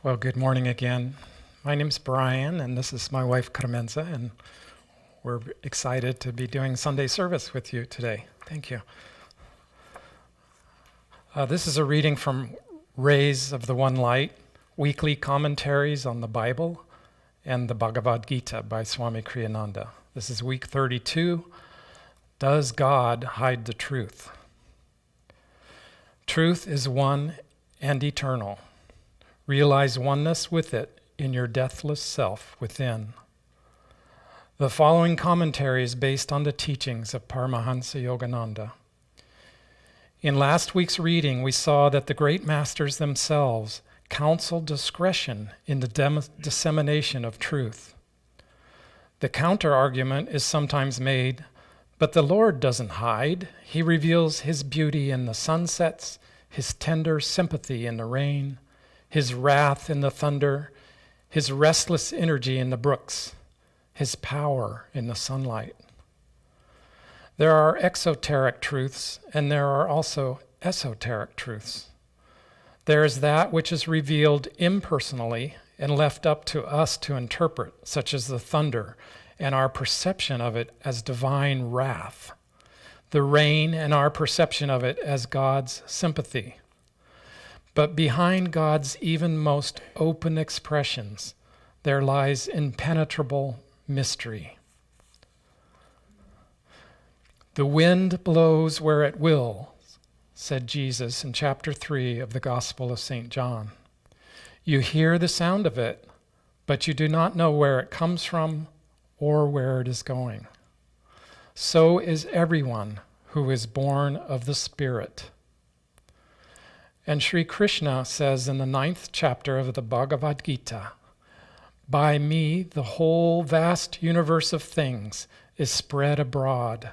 Well, good morning again. My name's Bryan, and this is my wife, Carmenza, and we're excited to be doing Sunday service with you today. Thank you. This is a reading from Rays of the One Light, Weekly Commentaries on the Bible and the Bhagavad Gita by Swami Kriyananda. This is week 32, Does God Hide the Truth? Truth is one and eternal. Realize oneness with it in your deathless self within. The following commentary is based on the teachings of Paramhansa Yogananda. In last week's reading, we saw that the great masters themselves counseled discretion in the dissemination of truth. The counter-argument is sometimes made, but the Lord doesn't hide. He reveals his beauty in the sunsets, his tender sympathy in the rain, his wrath in the thunder, his restless energy in the brooks, his power in the sunlight. There are exoteric truths, and there are also esoteric truths. There is that which is revealed impersonally and left up to us to interpret, such as the thunder and our perception of it as divine wrath, the rain and our perception of it as God's sympathy. But behind God's even most open expressions, there lies impenetrable mystery. The wind blows where it will, said Jesus in chapter 3 of the Gospel of St. John. You hear the sound of it, but you do not know where it comes from or where it is going. So is everyone who is born of the Spirit. And Sri Krishna says in the 9th chapter of the Bhagavad Gita, by me the whole vast universe of things is spread abroad.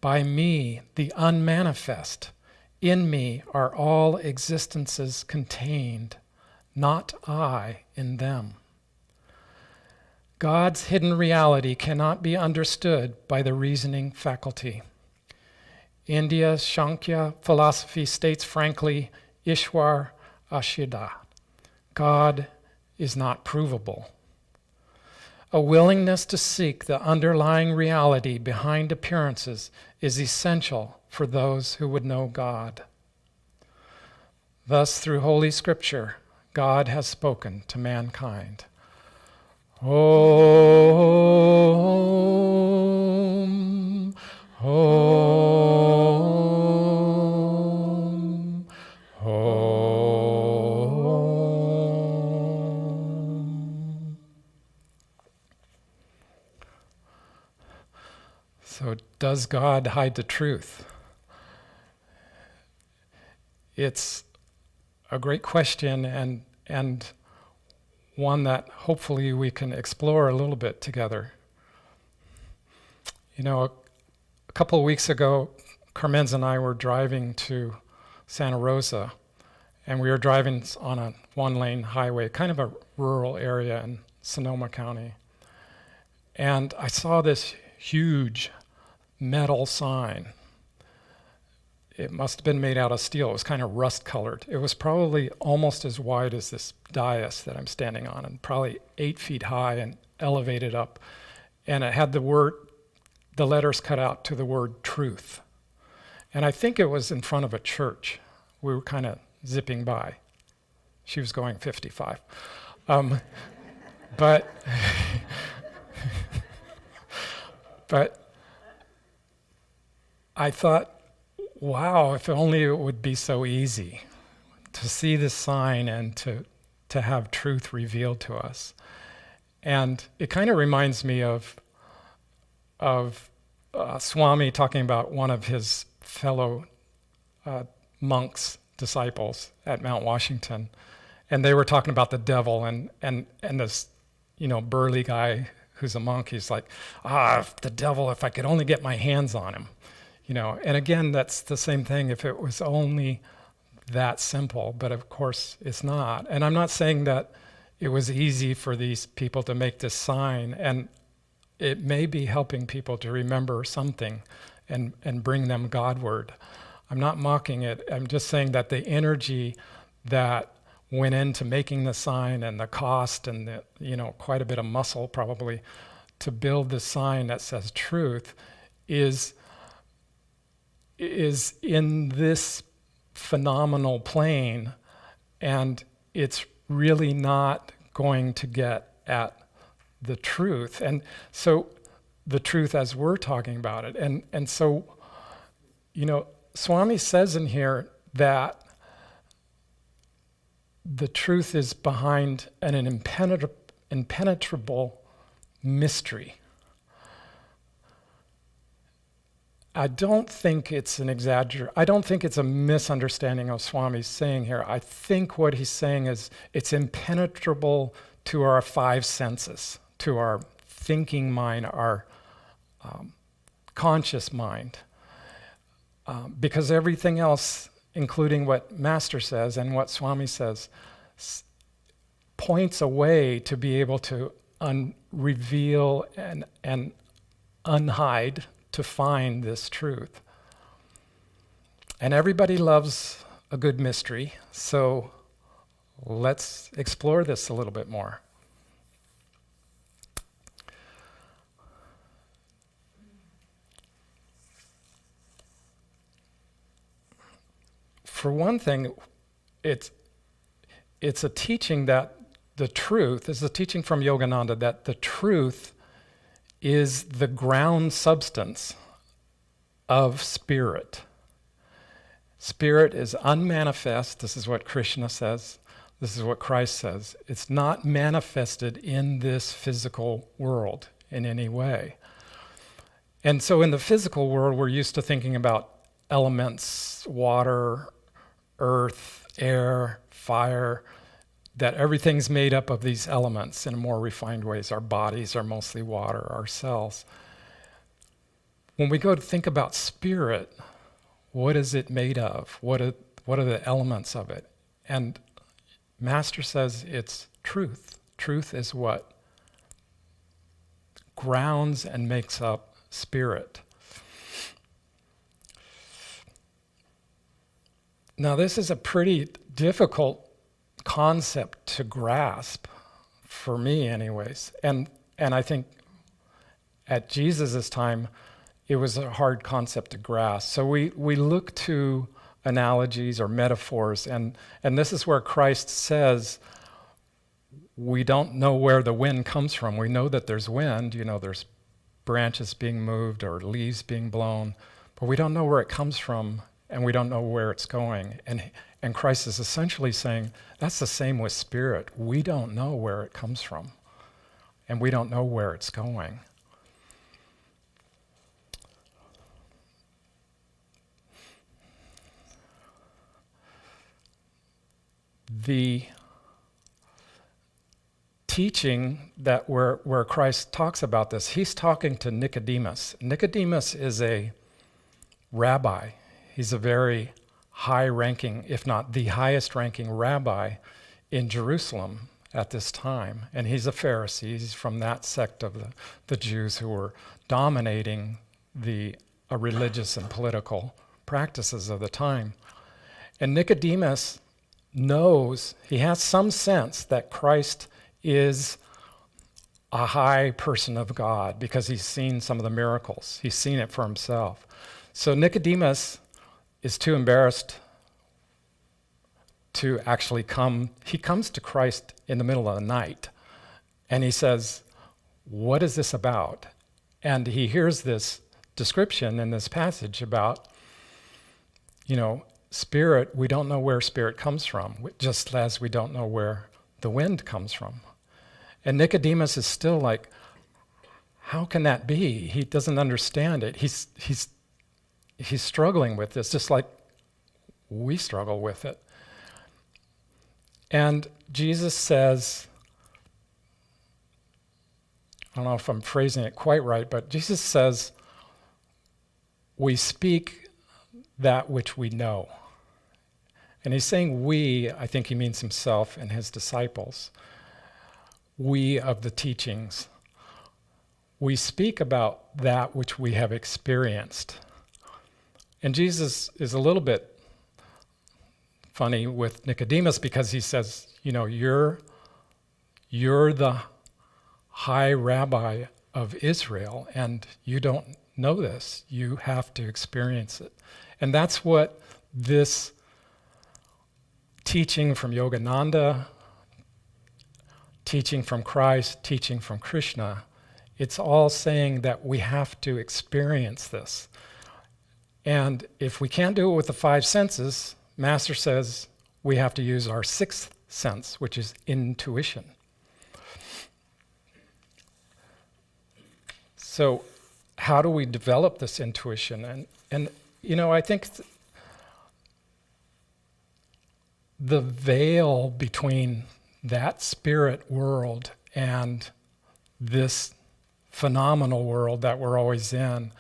By me the unmanifest, in me are all existences contained, not I in them. God's hidden reality cannot be understood by the reasoning faculty. India's Sankhya philosophy states frankly, Ishwar Ashida. God is not provable. A willingness to seek the underlying reality behind appearances is essential for those who would know God. Thus, through Holy Scripture, God has spoken to mankind. Om, Om, Om. So, does God hide the truth? It's a great question and one that hopefully we can explore a little bit together. You know, a couple of weeks ago, Carmenza and I were driving to Santa Rosa, and we were driving on a one-lane highway, kind of a rural area in Sonoma County. And I saw this huge metal sign. It must have been made out of steel. It was kind of rust-colored. It was probably almost as wide as this dais that I'm standing on, and probably 8 feet high and elevated up. And it had the letters cut out to the word truth. And I think it was in front of a church. We were kind of zipping by. She was going 55. But I thought, wow, if only it would be so easy to see this sign and to have truth revealed to us. And it kind of reminds me of Swami talking about one of his fellow monks, disciples at Mount Washington. And they were talking about the devil and this, burly guy who's a monk, he's like, the devil, if I could only get my hands on him. And again, that's the same thing if it was only that simple, but of course it's not. And I'm not saying that it was easy for these people to make this sign, and it may be helping people to remember something and bring them Godward. I'm not mocking it. I'm just saying that the energy that went into making the sign and the cost and the, quite a bit of muscle probably to build the sign that says truth is in this phenomenal plane, and it's really not going to get at the truth. And so the truth as we're talking about it. And so, Swami says in here that the truth is behind an impenetrable mystery. I don't think it's an I don't think it's a misunderstanding of Swami's saying here. I think what he's saying is it's impenetrable to our five senses, to our thinking mind, our conscious mind. Because everything else, including what Master says and what Swami says, points a way to be able to reveal and unhide, to find this truth. And everybody loves a good mystery, so let's explore this a little bit more. For one thing, it's a teaching that the truth, is a teaching from Yogananda, that the truth is the ground substance of spirit. Spirit is unmanifest. This is what Krishna says. This is what Christ says. It's not manifested in this physical world in any way. And so in the physical world, we're used to thinking about elements, water, earth, air, fire, that everything's made up of these elements in more refined ways. Our bodies are mostly water, our cells. When we go to think about spirit, what is it made of? What are the elements of it? And Master says it's truth. Truth is what grounds and makes up spirit. Now, this is a pretty difficult concept to grasp, for me anyways. And I think at Jesus' time, it was a hard concept to grasp. So we look to analogies or metaphors, and this is where Christ says, we don't know where the wind comes from. We know that there's wind, there's branches being moved or leaves being blown, but we don't know where it comes from, and we don't know where it's going. And Christ is essentially saying, that's the same with spirit. We don't know where it comes from, and we don't know where it's going. The teaching that where Christ talks about this, he's talking to Nicodemus. Nicodemus is a rabbi. He's a very high-ranking, if not the highest-ranking rabbi in Jerusalem at this time. And he's a Pharisee. He's from that sect of the Jews who were dominating the religious and political practices of the time. And Nicodemus knows, he has some sense that Christ is a high person of God because he's seen some of the miracles. He's seen it for himself. So Nicodemus is too embarrassed to actually come. He comes to Christ in the middle of the night, and he says, what is this about? And he hears this description in this passage about, spirit. We don't know where spirit comes from, just as we don't know where the wind comes from. And Nicodemus is still like, how can that be? He doesn't understand it. He's struggling with this, just like we struggle with it. And Jesus says, I don't know if I'm phrasing it quite right, but Jesus says, we speak that which we know. And he's saying we, I think he means himself and his disciples. We of the teachings. We speak about that which we have experienced. And Jesus is a little bit funny with Nicodemus because he says, you're the high rabbi of Israel, and you don't know this. You have to experience it. And that's what this teaching from Yogananda, teaching from Christ, teaching from Krishna, it's all saying that we have to experience this. And if we can't do it with the five senses, Master says we have to use our sixth sense, which is intuition. So how do we develop this intuition? And I think the veil between that spirit world and this phenomenal world that we're always in,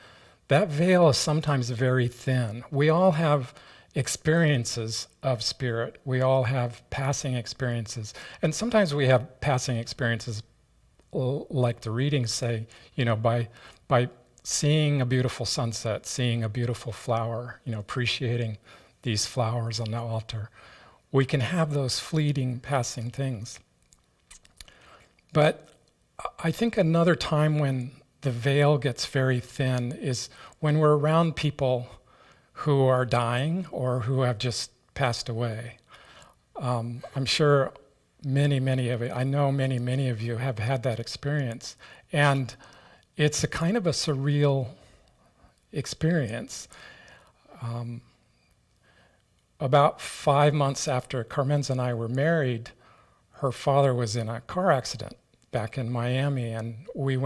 that veil is sometimes very thin. We all have experiences of spirit. We all have passing experiences. And sometimes we have passing experiences like the readings say, by seeing a beautiful sunset, seeing a beautiful flower, appreciating these flowers on the altar. We can have those fleeting, passing things. But I think another time when the veil gets very thin is when we're around people who are dying or who have just passed away. I'm sure many of you, I know many of you have had that experience. And it's a kind of a surreal experience. About 5 months after Carmenza and I were married, her father was in a car accident back in Miami, and we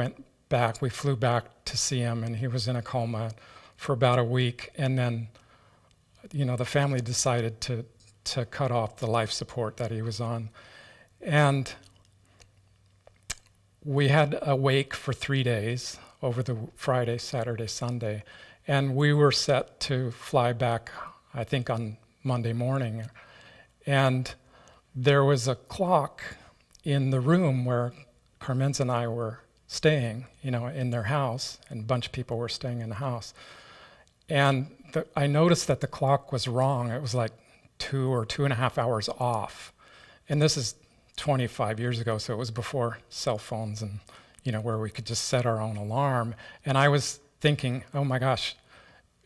flew back to see him, and he was in a coma for about a week, and then, the family decided to cut off the life support that he was on. And we had a wake for 3 days over the Friday, Saturday, Sunday, and we were set to fly back, I think, on Monday morning. And there was a clock in the room where Carmenza and I were staying, in their house, and a bunch of people were staying in the house. And I noticed that the clock was wrong. It was like 2 or 2.5 hours off. And this is 25 years ago, so it was before cell phones and, where we could just set our own alarm. And I was thinking, oh my gosh,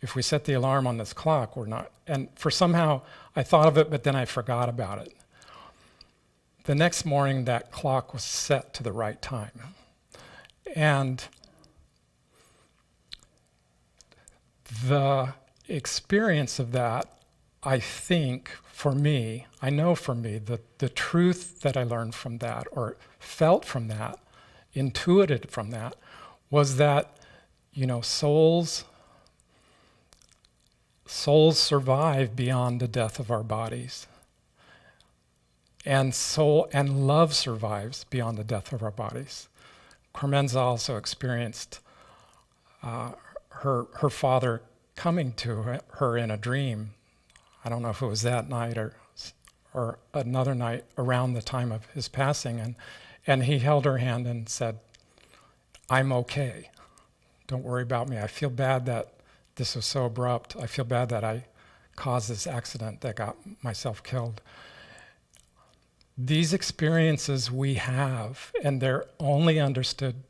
if we set the alarm on this clock, we're not. And somehow I thought of it, but then I forgot about it. The next morning, that clock was set to the right time. And the experience of that, I think, I know for me, the truth that I learned from that, or felt from that, intuited from that, was that, souls survive beyond the death of our bodies. And love survives beyond the death of our bodies. Carmenza also experienced her father coming to her in a dream. I don't know if it was that night or another night around the time of his passing, and he held her hand and said, "I'm okay. Don't worry about me. I feel bad that this was so abrupt. I feel bad that I caused this accident that got myself killed." These experiences we have, and they're only understood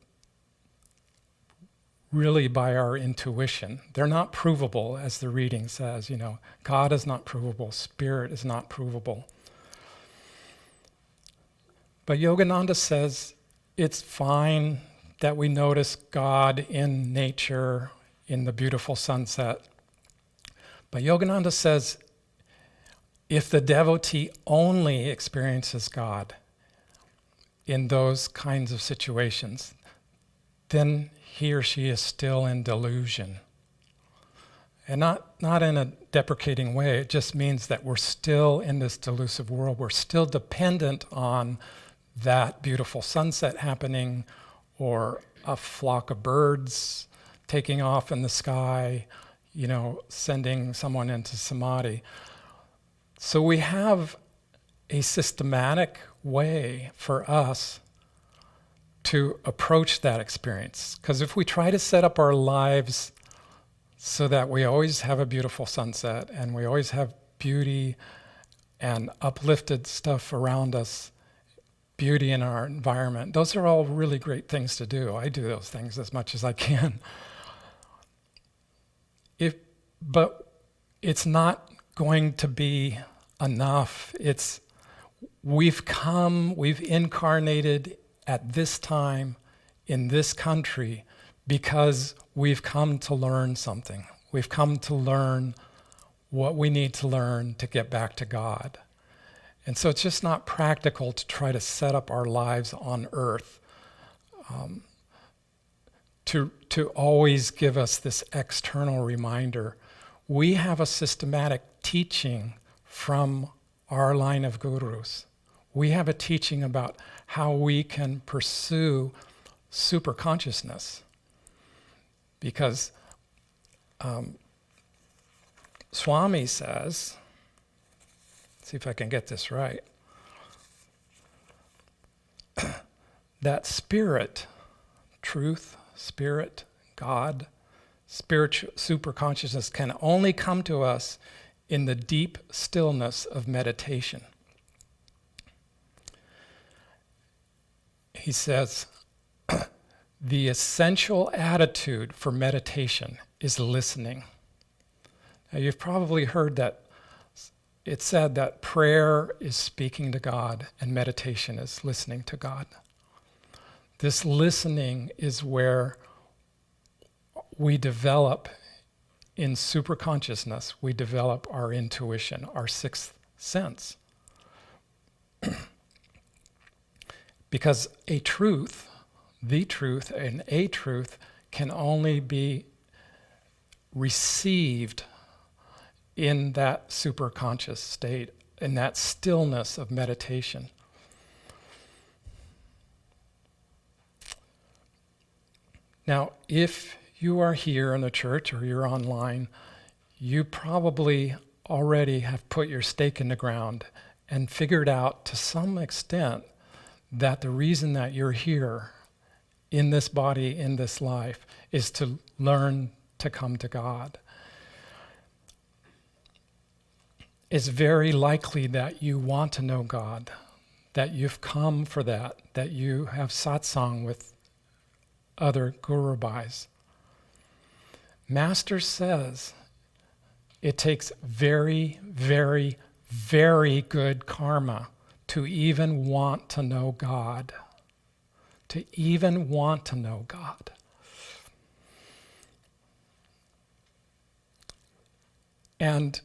really by our intuition. They're not provable, as the reading says. God is not provable. Spirit is not provable. But Yogananda says it's fine that we notice God in nature, in the beautiful sunset. But Yogananda says if the devotee only experiences God in those kinds of situations, then he or she is still in delusion. And not in a deprecating way, it just means that we're still in this delusive world. We're still dependent on that beautiful sunset happening, or a flock of birds taking off in the sky, sending someone into samadhi. So we have a systematic way for us to approach that experience. Because if we try to set up our lives so that we always have a beautiful sunset and we always have beauty and uplifted stuff around us, beauty in our environment. Those are all really great things to do. I do those things as much as I can. But it's not going to be enough. We've incarnated at this time in this country because we've come to learn something. We've come to learn what we need to learn to get back to God. And so it's just not practical to try to set up our lives on earth to always give us this external reminder. We have a systematic teaching from our line of gurus. We have a teaching about how we can pursue super consciousness. Because Swami says, let's see if I can get this right, that spirit, truth, spirit, God, spiritual super consciousness can only come to us in the deep stillness of meditation. He says, the essential attitude for meditation is listening. Now, you've probably heard that it's said that prayer is speaking to God and meditation is listening to God. This listening is where we develop, in superconsciousness, we develop our intuition, our sixth sense. Because a truth, the truth, and a truth can only be received in that superconscious state, in that stillness of meditation. Now, if you are here in the church or you're online, you probably already have put your stake in the ground and figured out to some extent that the reason that you're here in this body, in this life, is to learn to come to God. It's very likely that you want to know God, that you've come for that you have satsang with other gurubhais. Master says it takes very, very, very good karma to even want to know God. To even want to know God. And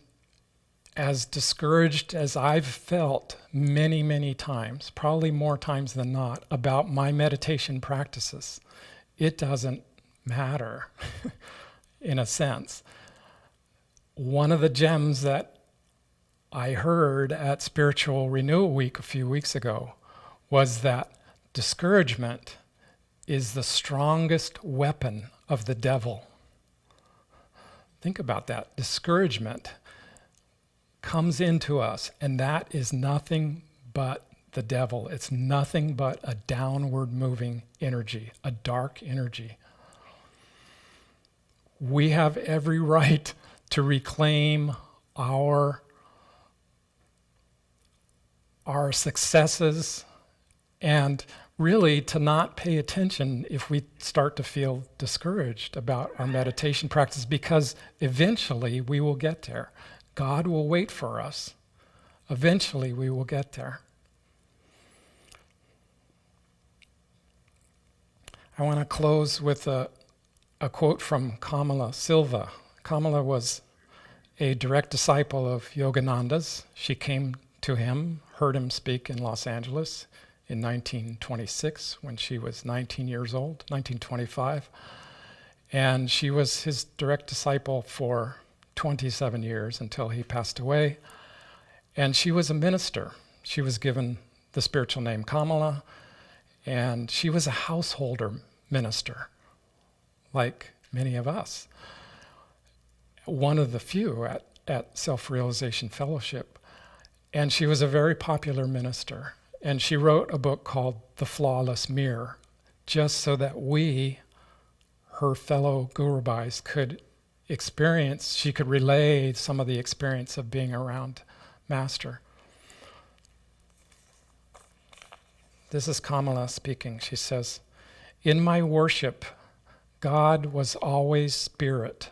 as discouraged as I've felt many, many times, probably more times than not, about my meditation practices, it doesn't matter, in a sense. One of the gems that I heard at Spiritual Renewal Week a few weeks ago was that discouragement is the strongest weapon of the devil. Think about that. Discouragement comes into us, and that is nothing but the devil. It's nothing but a downward moving energy, a dark energy. We have every right to reclaim our successes, and really to not pay attention if we start to feel discouraged about our meditation practice, because eventually we will get there. God will wait for us. Eventually we will get there. I want to close with a quote from Kamala Silva. Kamala was a direct disciple of Yogananda's. She came to him, heard him speak in Los Angeles in 1926 when she was 19 years old, 1925. And she was his direct disciple for 27 years until he passed away. And she was a minister. She was given the spiritual name Kamala, and she was a householder minister, like many of us. One of the few at Self-Realization Fellowship. And she was a very popular minister. And she wrote a book called The Flawless Mirror, just so that we, her fellow gurubhais, could experience, she could relay some of the experience of being around Master. This is Kamala speaking. She says, "In my worship, God was always spirit,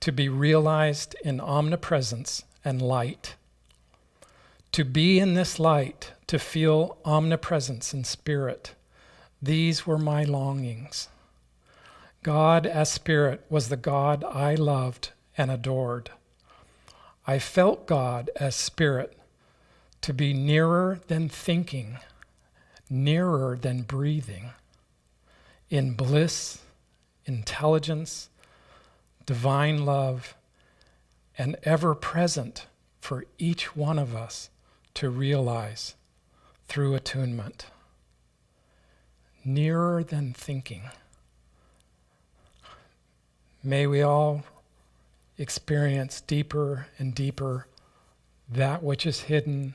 to be realized in omnipresence and light. To be in this light, to feel omnipresence and spirit, these were my longings. God as spirit was the God I loved and adored. I felt God as spirit to be nearer than thinking, nearer than breathing, in bliss, intelligence, divine love, and ever present for each one of us to realize through attunement. Nearer than thinking." May we all experience deeper and deeper that which is hidden,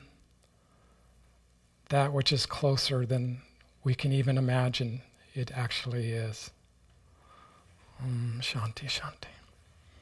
that which is closer than we can even imagine it actually is. Shanti, Shanti.